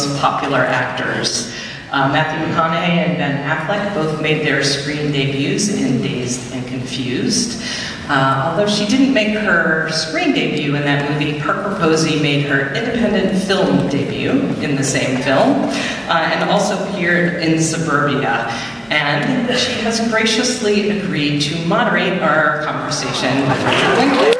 most popular actors. Matthew McConaughey and Ben Affleck both made their screen debuts in Dazed and Confused. Although she didn't make her screen debut in that movie, Parker Posey made her independent film debut in the same film, and also appeared in Suburbia. And she has graciously agreed to moderate our conversation with Richard Linklater.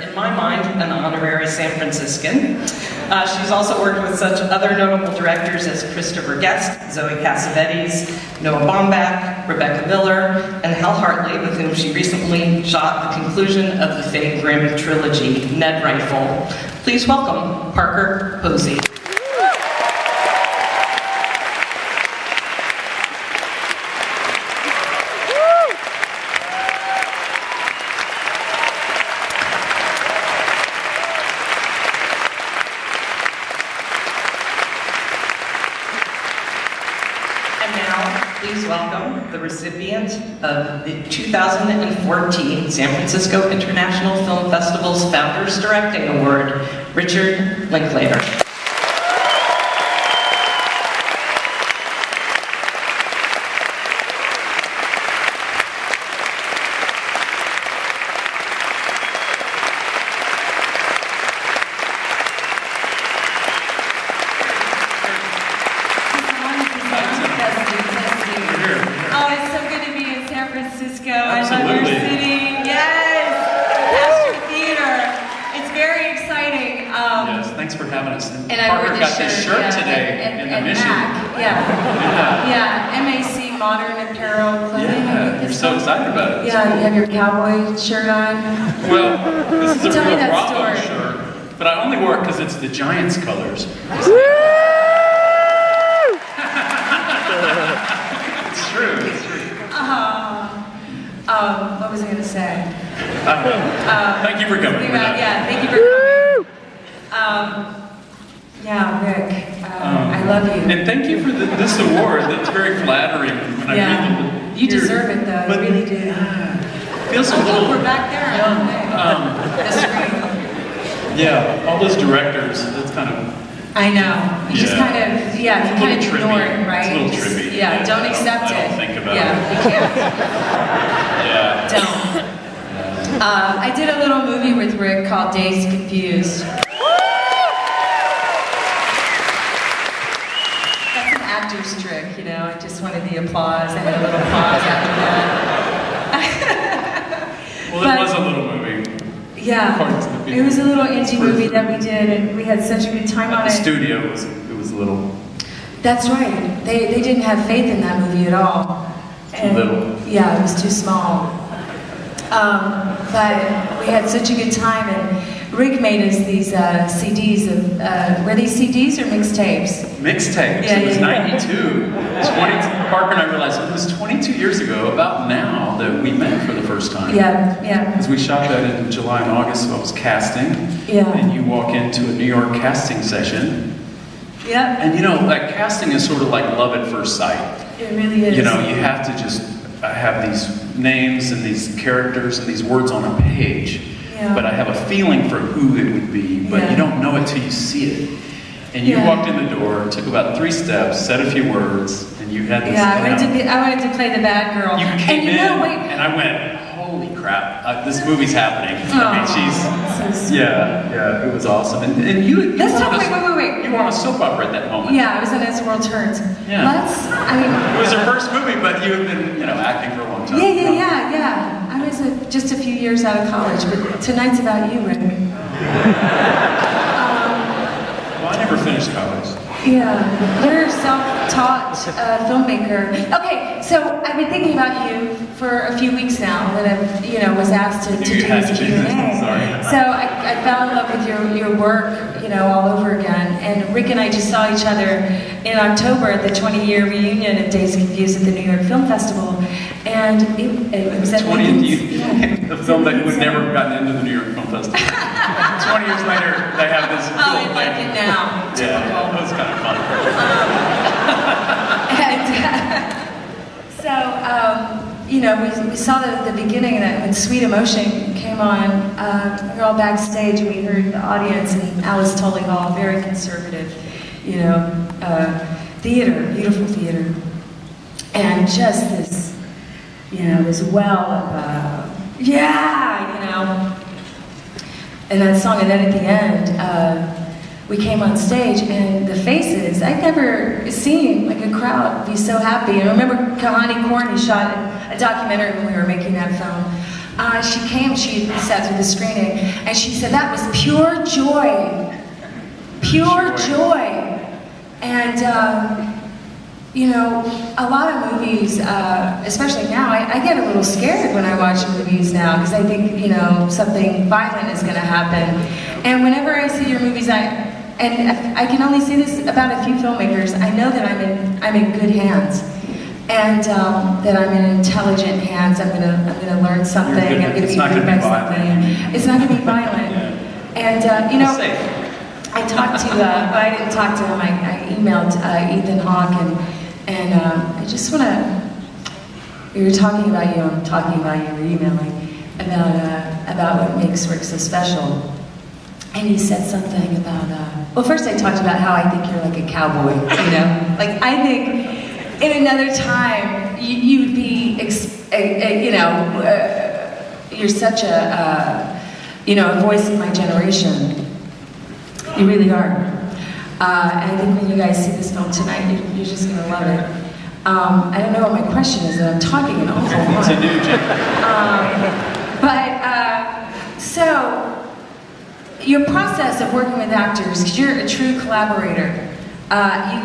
In my mind, an honorary San Franciscan. She's also worked with such other notable directors as Christopher Guest, Zoe Cassavetes, Noah Baumbach, Rebecca Miller, and Hal Hartley, with whom she recently shot the conclusion of the Faye Grimm trilogy, Ned Rifle. Please welcome Parker Posey. Please welcome the recipient of the 2014 San Francisco International Film Festival's Founders Directing Award, Richard Linklater. Francisco. Absolutely. I love your city. Yes! Astor Theater. It's very exciting. Yes, thanks for having us. And Parker got this shirt today in the mission. Yeah, MAC, Modern Apparel Clothing. Yeah, you're so excited about it. Yeah, you have your cowboy shirt on. Well, this is a Tell me real that Bravo story. shirt, but I only wore it because it's the Giants colors. It's true, it's true. What was I going to say? Thank you for coming. Yeah, thank you for coming. Yeah, Rick, I love you. And thank you for this award. That's very flattering when I read the you deserve it, though. You really do. Feels a little. Look, we're back there. The screen. Yeah, all those directors. That's kind of. I know. You just kind of, you kind of ignore it, right? It's a little trippy. Yeah, don't accept it. I don't think about it. Yeah, you can't. Yeah. Don't. I did a little movie with Rick called Dazed and Confused. That's an actor's trick, you know. I just wanted the applause. I had a little pause after that. Well, it was a little movie. Yeah, it was a little indie movie that we did, and we had such a good time on it. The studio it was a little. That's right. They didn't have faith in that movie at all. Too little. Yeah, it was too small. But we had such a good time, and Rick made us these CDs of. Were these CDs or mixtapes? Mixtapes. Yeah, it was yeah. 92. Parker and I realized it was 22 years ago, about now, that we met for the first time. Yeah, yeah. Because we shot that in July and August, so I was casting. Yeah. And you walk into a New York casting session. Yeah. And you know, like casting is sort of like love at first sight. It really is. You know, you have to just have these names and these characters and these words on a page. Yeah. But I have a feeling for who it would be, but you don't know it till you see it. And you walked in the door, took about 3 steps, said a few words, and you had this. Yeah, I wanted to play the bad girl. You came and and I went, holy crap, this movie's happening. I mean, she's, it was awesome. And you Let's talk, wait. You were on a soap opera at that moment. Yeah, I was on As the World Turns. Yeah. It was your first movie, but you have been, acting for a long time. Yeah. I was just a few years out of college, but tonight's about you, Rick. Well, I never finished college. Yeah, you're a self-taught filmmaker. Okay, so I've been thinking about you for a few weeks now that I've, was asked to do this Q&A. So I fell in love with your work, all over again. And Rick and I just saw each other in October at the 20-year reunion of Dazed and Confused at the New York Film Festival. And it was at 20th, the film that would never have gotten into the New York Film Festival. 20 years later, they have this cool they like it now. Yeah, that was kind of fun. you know, we saw the beginning that when Sweet Emotion came on, we were all backstage and we heard the audience and Alice Tully Hall, very conservative, you know, theater, beautiful theater. And just this, you know, this well of, yeah, you know. And that song, and then at the end, we came on stage and the faces, I'd never seen like a crowd be so happy. And I remember Kahani Korn, who shot a documentary when we were making that film. She came, she sat through the screening, and she said that was pure joy. Pure joy. And, you know, a lot of movies, especially now, I get a little scared when I watch movies now because I think, you know, something violent is going to happen. And whenever I see your movies, and I can only say this about a few filmmakers, I know that I'm in good hands, and that I'm in intelligent hands. I'm gonna learn something. I'm gonna be moved by something. It's not gonna be violent. And you know, I talked to, I didn't talk to him. I emailed Ethan Hawke, and I just want to. We were talking about you. I'm talking about you. We're emailing about what makes work so special. And he said something about. Well, first I talked about how I think you're like a cowboy. You know, like I think in another time you would be, you know, you're such a, you know, a voice of my generation. You really are. And I think when you guys see this film tonight, you're just going to love it. I don't know what my question is, and I'm talking an awful lot. So, your process of working with actors, because you're a true collaborator,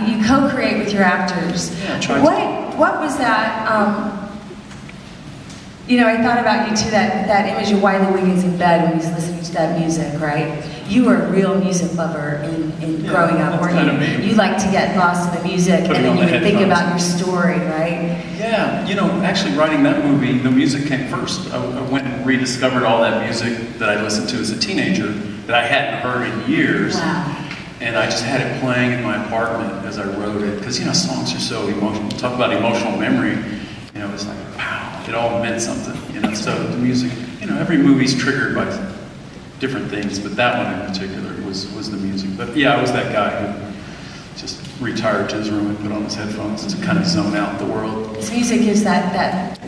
you co-create with your actors. Yeah, what was that? You know, I thought about you too, that image of Wiley Wiggins in bed when he's listening to that music, right? You were a real music lover in growing up, weren't you? You like to get lost in the music, and then you would think about your story, right? Yeah, you know, actually writing that movie, the music came first. I went and rediscovered all that music that I listened to as a teenager that I hadn't heard in years. Wow. And I just had it playing in my apartment as I wrote it. Because, you know, songs are so emotional. Talk about emotional memory. You know, it's like, wow, it all meant something. You know, so the music, you know, every movie's triggered by different things, but that one in particular was the music. But yeah, I was that guy who just retired to his room and put on his headphones to kind of zone out the world. This music gives that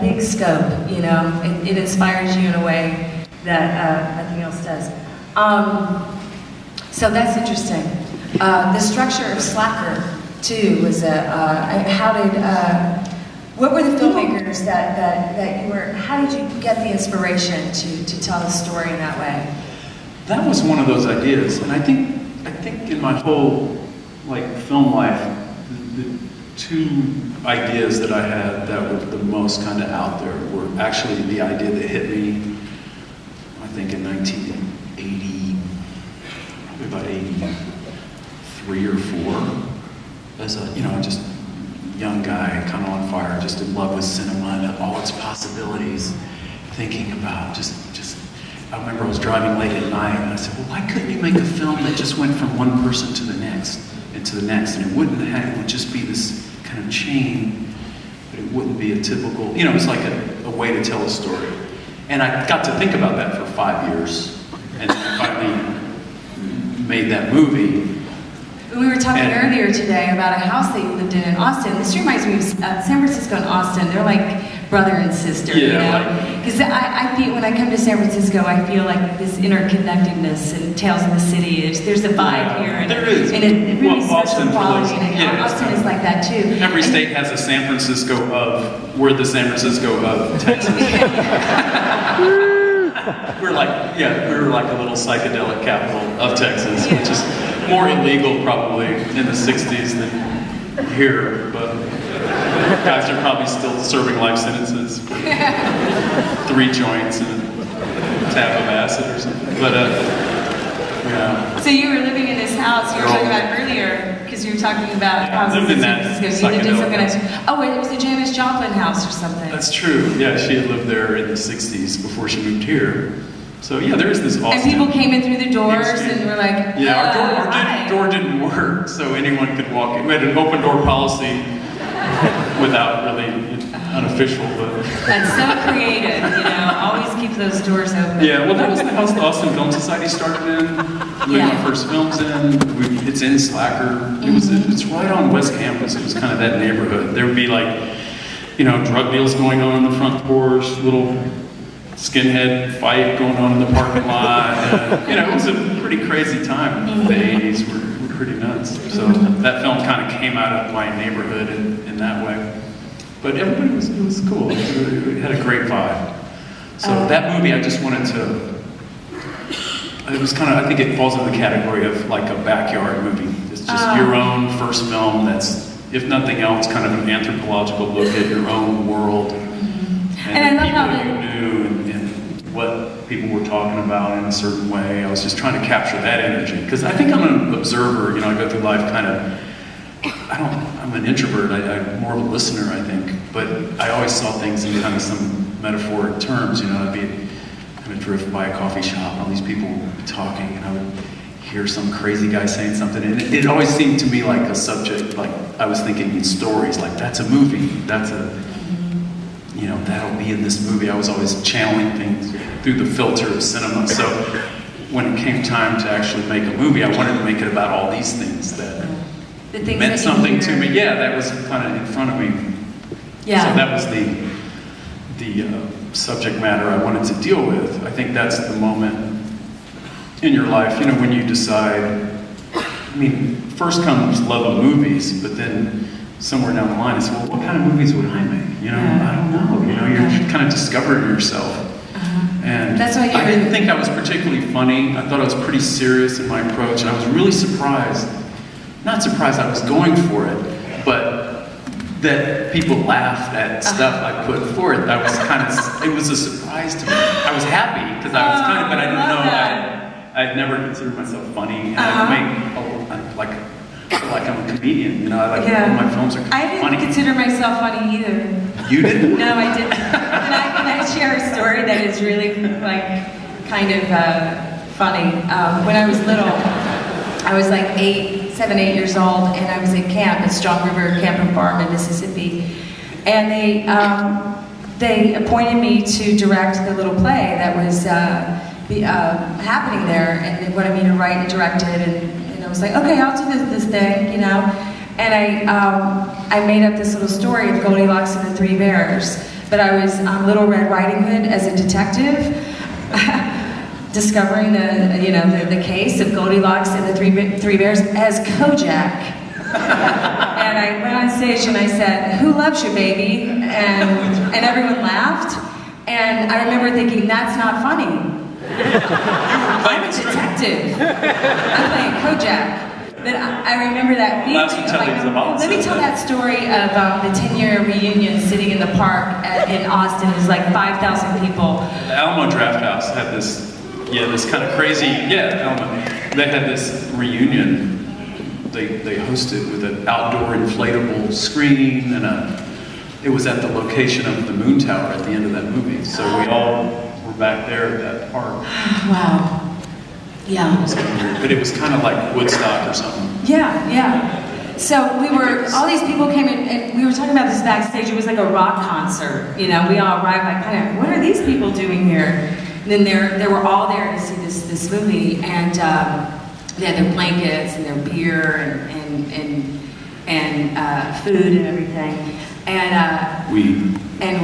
big scope, you know. It inspires you in a way that nothing else does. So that's interesting. The structure of Slacker, too, was what were the filmmakers that you were, how did you get the inspiration to tell the story in that way? That was one of those ideas, and I think in my whole film life, the two ideas that I had that were the most kind of out there were actually the idea that hit me, I think in 1980, probably about 83 or 4, as a, you know, just young guy, kind of on fire, just in love with cinema and all its possibilities, thinking about I remember I was driving late at night and I said, well, why couldn't you make a film that just went from one person to the next and to the next, and it would just be this kind of chain, but it wouldn't be a typical, you know, it's like a way to tell a story. And I got to think about that for 5 years, and finally made that movie. We were talking earlier today about a house that you lived in Austin. This reminds me of San Francisco and Austin. They're like brother and sister, you know? Because I feel, when I come to San Francisco, I feel like this interconnectedness and Tales of the City. There's a vibe here. There is. And a really special Austin quality. And Austin is like that too. Every state has a San Francisco of, we're the San Francisco of Texas. we were like a little psychedelic capital of Texas, which is more illegal probably in the 60s than here, but guys are probably still serving life sentences for 3 joints and a tab of acid or something. But yeah. So you were living in this house you were talking about earlier, because you were talking about houses in San Francisco. You lived in some kind of, it was a Janis Joplin house or something. That's true. Yeah, she had lived there in the 60s before she moved here. So yeah, there is this Austin. And people came in through the doors and were like, yeah, our door didn't work, so anyone could walk in. We had an open door policy without really unofficial, but. That's so creative, you know, always keep those doors open. Yeah, well, that was the house the Austin Film Society started in. Made my first films in. It's in Slacker. It's right on West Campus. It was kind of that neighborhood. There would be like, you know, drug deals going on in the front porch, little skinhead fight going on in the parking lot. You know, it was a pretty crazy time. The 80s were pretty nuts. So that film kind of came out of my neighborhood in that way. But everybody it was cool. It had a great vibe. So that movie, I just wanted to, it was kind of, I think it falls in the category of like a backyard movie. It's just your own first film that's, if nothing else, kind of an anthropological look at your own world. And I love how people you knew and what people were talking about in a certain way. I was just trying to capture that energy. Because I think I'm an observer, you know, I go through life kind of, I'm an introvert, I'm more of a listener, I think. But I always saw things in kind of some metaphoric terms, you know, I'd be kind of drift by a coffee shop and all these people would be talking and I would hear some crazy guy saying something. And it always seemed to me like a subject, like I was thinking in stories, like that's a movie, that's a, you know, that'll be in this movie. I was always channeling things through the filter of cinema. So when it came time to actually make a movie, I wanted to make it about all these things that meant something to me. Yeah, that was kind of in front of me. Yeah. So that was the subject matter I wanted to deal with. I think that's the moment in your life, you know, when you decide, I mean, first comes love of movies, but then somewhere down the line it's, well, what kind of movies would I make? You know, I don't know. You know, you're kind of discovering yourself. And that's why I didn't think I was particularly funny. I thought I was pretty serious in my approach, and I was really surprised. Not surprised I was going for it, but that people laughed at stuff I put forth. I was kind of, it was a surprise to me. I was happy because I was kind of, but I didn't know I'd never considered myself funny, and I feel like I'm a comedian, you know, all my films are I didn't funny. consider myself funny either. You didn't? No, I didn't. Can I share a story that is really like kind of funny? When I was little, I was like 7, 8 years old, and I was at camp at Strong River Camp and Farm in Mississippi, and they appointed me to direct the little play that was happening there, and they wanted me to write and direct it, and I was like, okay, I'll do this thing, you know. And I made up this little story of Goldilocks and the Three Bears, but I was Little Red Riding Hood as a detective, discovering the case of Goldilocks and the Three Bears as Kojak. And I went on stage and I said, "Who loves you, baby?" And everyone laughed. And I remember thinking, that's not funny. I'm a detective. I'm playing Kojak. But I remember that being let me tell that story of the 10-year reunion sitting in the park in Austin. It was like 5,000 people. The Alamo Draft House had this kind of crazy, Alamo. They had this reunion they hosted with an outdoor inflatable screen, and it was at the location of the Moon Tower at the end of that movie. So we all were back there at that park. Wow. Yeah. But it was kind of like Woodstock or something. Yeah. So all these people came in, and we were talking about this backstage. It was like a rock concert. You know, we all arrived like, kind of, what are these people doing here? And then they were all there to see this movie, and they had their blankets and their beer and food and everything, and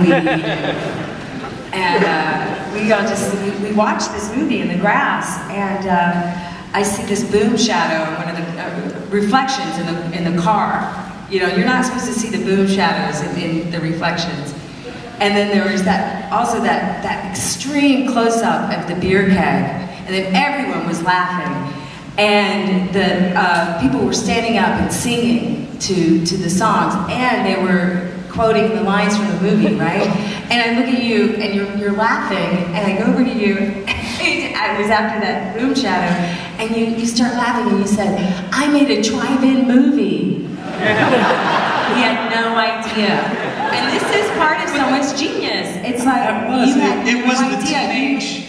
we watched this movie in the grass, and I see this boom shadow in one of the reflections in the car. You know, you're not supposed to see the boom shadows in the reflections. And then there was that extreme close-up of the beer keg, and then everyone was laughing, and the people were standing up and singing to the songs, and they were quoting the lines from the movie, right? And I look at you, and you're laughing, and I go over to you. It was after that boom shadow, and you start laughing, and you said, "I made a drive-in movie." We had no idea. And this is part of someone's genius. It's like, it was the teenage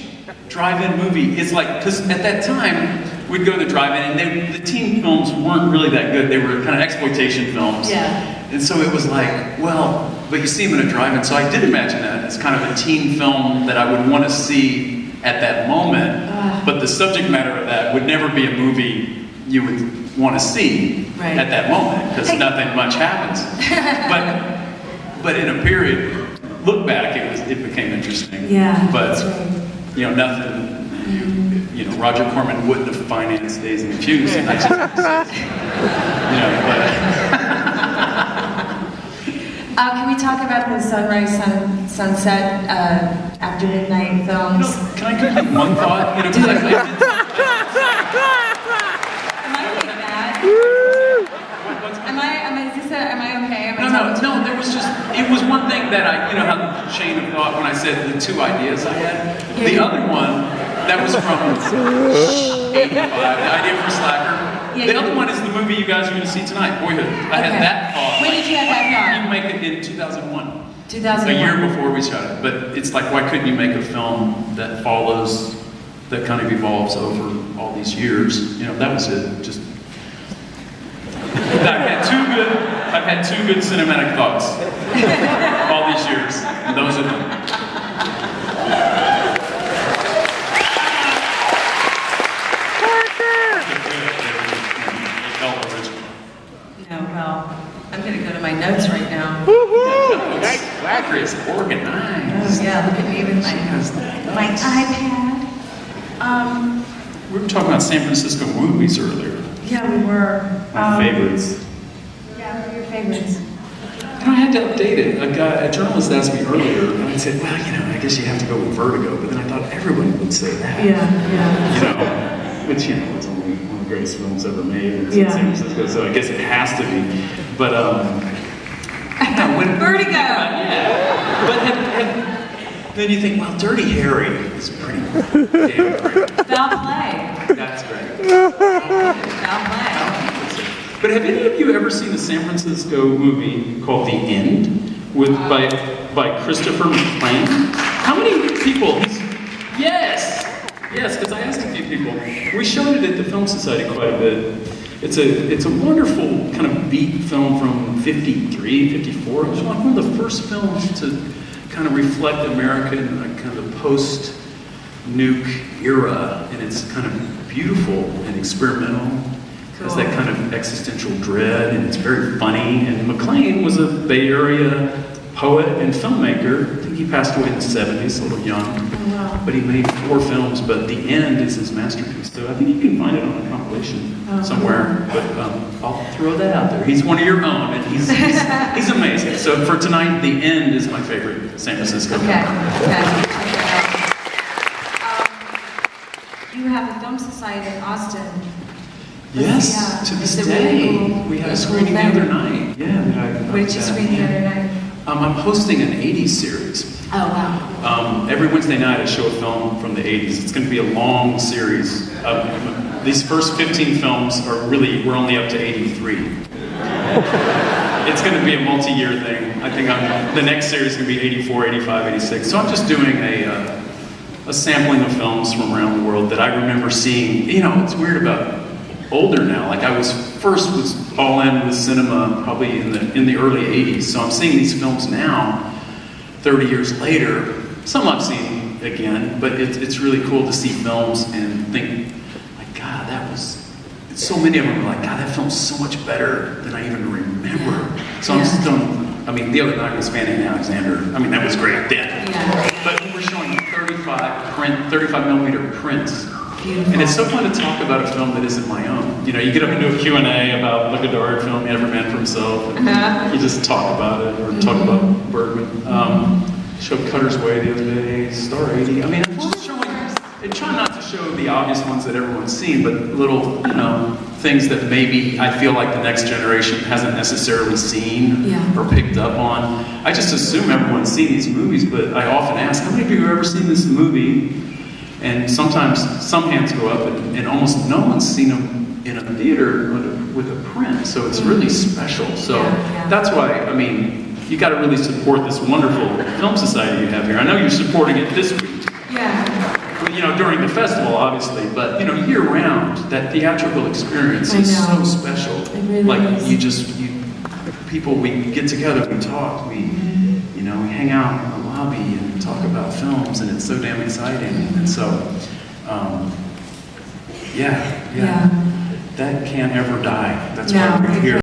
drive-in movie. It's like, because at that time, we'd go to the drive-in, and the teen films weren't really that good. They were kind of exploitation films. Yeah. And so it was like, well, but you see him in a drive-in, so I did imagine that as kind of a teen film that I would want to see at that moment, but the subject matter of that would never be a movie you would want to see at that moment, because nothing much happens. But in a period, look back, it became interesting. Yeah, but, that's right. You know, nothing, you know, Roger Corman wouldn't have financed Dazed and Confused. And I just, you know, but... Can we talk about the sunrise, sunset, after midnight films? You know, can I give you one thought? You know, 'cause I did Am I really bad? Am I okay? No, there was just, it was one thing that I, you know, how the chain of thought when I said the two ideas I had. The other one, that was from 85, the idea for Slacker. The other one is the movie you guys are going to see tonight, Boyhood. I had that thought. When did you have that thought? You make it in 2001. 2001. A year before we shot it. But it's like, why couldn't you make a film that follows, that kind of evolves over all these years? You know, that was it. Just, I've had two good cinematic thoughts all these years. And those are them. No, well, I'm going to go to my notes right now. Slacker is organized. Oh, yeah, look at me with my iPad. We were talking about San Francisco movies earlier. Yeah, we were. My favorites. Yeah, what are your favorites? I had to update it. A journalist asked me earlier, and I said, well, you know, I guess you have to go with Vertigo, but then I thought everybody would say that. Yeah. You know, which, you know, it's only one of the greatest films ever made in San Francisco, so I guess it has to be. But, when Vertigo! But then you think, well, Dirty Harry is pretty damn great. Foul Play. That's great. Foul Play. But have any of you ever seen a San Francisco movie called The End by Christopher McClain? How many people? Yes, because I asked a few people. We showed it at the Film Society quite a bit. It's a wonderful kind of beat film from 53, 54. It was like one of the first films to kind of reflect America in a kind of post-nuke era, and it's kind of beautiful and experimental. It has that kind of existential dread, and it's very funny. And McClain was a Bay Area poet and filmmaker. I think he passed away in the 70s, a little young. Oh, wow. But he made 4 films, but The End is his masterpiece. So I think you can find it on a compilation somewhere. But I'll throw that out there. He's one of your own, and he's amazing. So for tonight, The End is my favorite San Francisco film. You have a film society in Austin. Yes, to this day. We had a screening the other night. Yeah. What did you screen the other night? I'm hosting an 80s series. Oh, wow. Every Wednesday night I show a film from the 80s. It's going to be a long series. These first 15 films are really, we're only up to 83. It's going to be a multi-year thing. I think the next series is going to be 84, 85, 86. So I'm just doing a sampling of films from around the world that I remember seeing. You know, it's weird about older now. Like I was all in with cinema probably in the early 80s. So I'm seeing these films now, 30 years later. Some I've seen again, but it's really cool to see films and think, like, God, so many of them are like, God, that film's so much better than I even remember. So I'm just the other night was Fanny and Alexander. I mean, that was great then. Yeah. But we're showing 35 millimeter prints. Beautiful. And it's so fun to talk about a film that isn't my own. You know, you get up and do a Q&A about a garnered film, Never Man for Himself, and you just talk about it, or talk about Bergman. Showed Cutter's Way the other day, Star 80. I mean, I'm just showing, and try not to show the obvious ones that everyone's seen, but little, things that maybe I feel like the next generation hasn't necessarily seen or picked up on. I just assume everyone's seen these movies, but I often ask, how many of you have ever seen this movie? And sometimes some hands go up, and almost no one's seen them in a theater with a print. So it's really special. So that's why, you got to really support this wonderful film society you have here. I know you're supporting it this week. Yeah. During the festival, obviously, but year-round, that theatrical experience is so special. It really is. people, we get together, we talk, we hang out in the lobby and talk about films, and it's so damn exciting. And so, yeah, that can't ever die. That's why we're here.